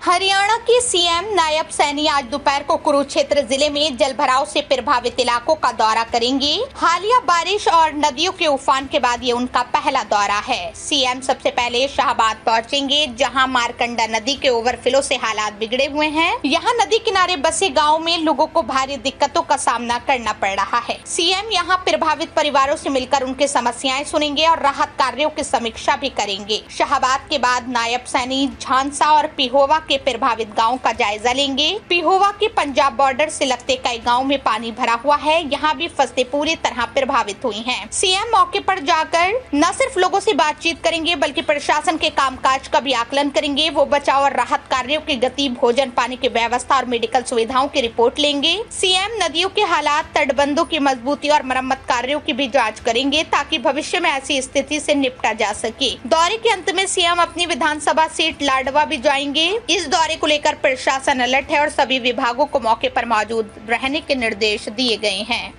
हरियाणा के सीएम नायब सैनी आज दोपहर को कुरुक्षेत्र जिले में जलभराव से प्रभावित इलाकों का दौरा करेंगे। हालिया बारिश और नदियों के उफान के बाद ये उनका पहला दौरा है। सीएम सबसे पहले शाहबाद पहुंचेंगे, जहां मारकंडा नदी के ओवरफ्लो से हालात बिगड़े हुए हैं। यहां नदी किनारे बसे गाँव में लोगों को भारी दिक्कतों का सामना करना पड़ रहा है। सीएम यहां प्रभावित परिवारों से मिलकर उनकी समस्याएं सुनेंगे और राहत कार्यों की समीक्षा भी करेंगे। शाहबाद के बाद नायब सैनी झांसा और पिहोवा के प्रभावित गांव का जायजा लेंगे। पिहोवा के पंजाब बॉर्डर से लगते कई गांव में पानी भरा हुआ है। यहां भी फसलें पूरी तरह प्रभावित हुई हैं। सीएम मौके पर जाकर न सिर्फ लोगों से बातचीत करेंगे बल्कि प्रशासन के कामकाज का भी आकलन करेंगे। वो बचाव और राहत कार्यों की गति, भोजन पानी की व्यवस्था और मेडिकल सुविधाओं की रिपोर्ट लेंगे। सीएम नदियों के हालात, तटबंधों की मजबूती और मरम्मत कार्यों की भी जाँच करेंगे ताकि भविष्य में ऐसी स्थिति से निपटा जा सके। दौरे के अंत में सीएम अपनी विधानसभा सीट लाडवा भी जाएंगे। इस दौरे को लेकर प्रशासन अलर्ट है और सभी विभागों को मौके पर मौजूद रहने के निर्देश दिए गए हैं।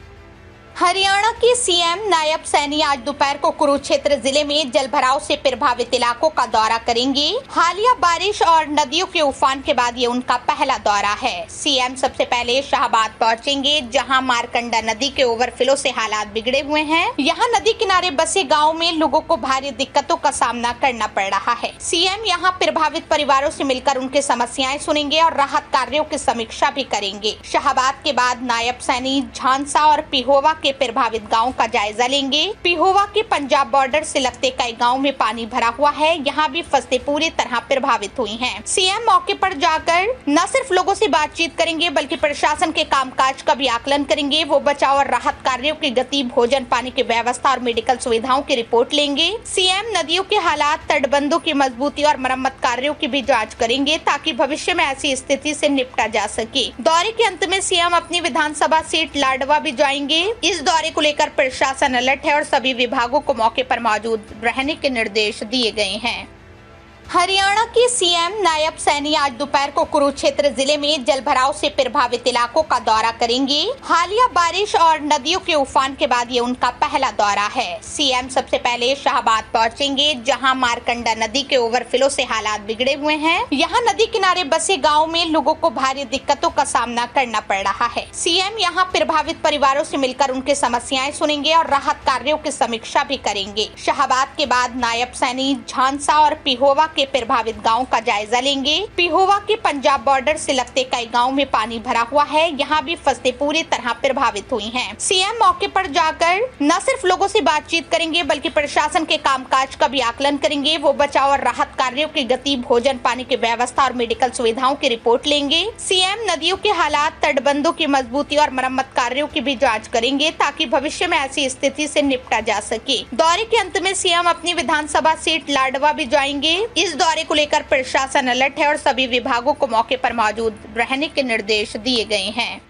हरियाणा के सीएम नायब सैनी आज दोपहर को कुरुक्षेत्र जिले में जलभराव से प्रभावित इलाकों का दौरा करेंगे। हालिया बारिश और नदियों के उफान के बाद ये उनका पहला दौरा है। सीएम सबसे पहले शाहबाद पहुंचेंगे, जहां मारकंडा नदी के ओवरफ्लो से हालात बिगड़े हुए हैं। यहां नदी किनारे बसे गाँव में लोगों को भारी दिक्कतों का सामना करना पड़ रहा है। सीएम यहां प्रभावित परिवारों से मिलकर उनकी समस्याएं सुनेंगे और राहत कार्यों की समीक्षा भी करेंगे। शाहबाद के बाद नायब सैनी झांसा और पिहोवा के प्रभावित गांव का जायजा लेंगे। पिहोवा के पंजाब बॉर्डर से लगते कई गांव में पानी भरा हुआ है। यहां भी फसलें पूरी तरह प्रभावित हुई हैं। सीएम मौके पर जाकर न सिर्फ लोगों से बातचीत करेंगे बल्कि प्रशासन के कामकाज का भी आकलन करेंगे। वो बचाव और राहत कार्यों की गति, भोजन पानी की व्यवस्था और मेडिकल सुविधाओं की रिपोर्ट लेंगे। सीएम नदियों के हालात, तटबंधों की मजबूती और मरम्मत कार्यों की भी जाँच करेंगे ताकि भविष्य में ऐसी स्थिति से निपटा जा सके। दौरे के अंत में सीएम अपनी विधानसभा सीट लाडवा भी जाएंगे। इस दौरे को लेकर प्रशासन अलर्ट है और सभी विभागों को मौके पर मौजूद रहने के निर्देश दिए गए हैं। हरियाणा के सीएम नायब सैनी आज दोपहर को कुरुक्षेत्र जिले में जलभराव से प्रभावित इलाकों का दौरा करेंगे। हालिया बारिश और नदियों के उफान के बाद ये उनका पहला दौरा है। सीएम सबसे पहले शाहबाद पहुंचेंगे, जहां मारकंडा नदी के ओवरफ्लो से हालात बिगड़े हुए हैं। यहां नदी किनारे बसे गाँव में लोगों को भारी दिक्कतों का सामना करना पड़ रहा है। सीएम यहां प्रभावित परिवारों से मिलकर उनकी समस्याएं सुनेंगे और राहत कार्यों की समीक्षा भी करेंगे। शाहबाद के बाद नायब सैनी झांसा और पिहोवा के प्रभावित गांव का जायजा लेंगे। पिहोवा के पंजाब बॉर्डर से लगते कई गांव में पानी भरा हुआ है। यहां भी फसलें पूरी तरह प्रभावित हुई हैं। सीएम मौके पर जाकर न सिर्फ लोगों से बातचीत करेंगे बल्कि प्रशासन के कामकाज का भी आकलन करेंगे। वो बचाव और राहत कार्यों की गति, भोजन पानी की व्यवस्था और मेडिकल सुविधाओं की रिपोर्ट लेंगे। सीएम नदियों के हालात, तटबंधों की मजबूती और मरम्मत कार्यों की भी जाँच करेंगे ताकि भविष्य में ऐसी स्थिति से निपटा जा सके। दौरे के अंत में सीएम अपनी विधानसभा सीट लाडवा भी जाएंगे। इस दौरे को लेकर प्रशासन अलर्ट है और सभी विभागों को मौके पर मौजूद रहने के निर्देश दिए गए हैं।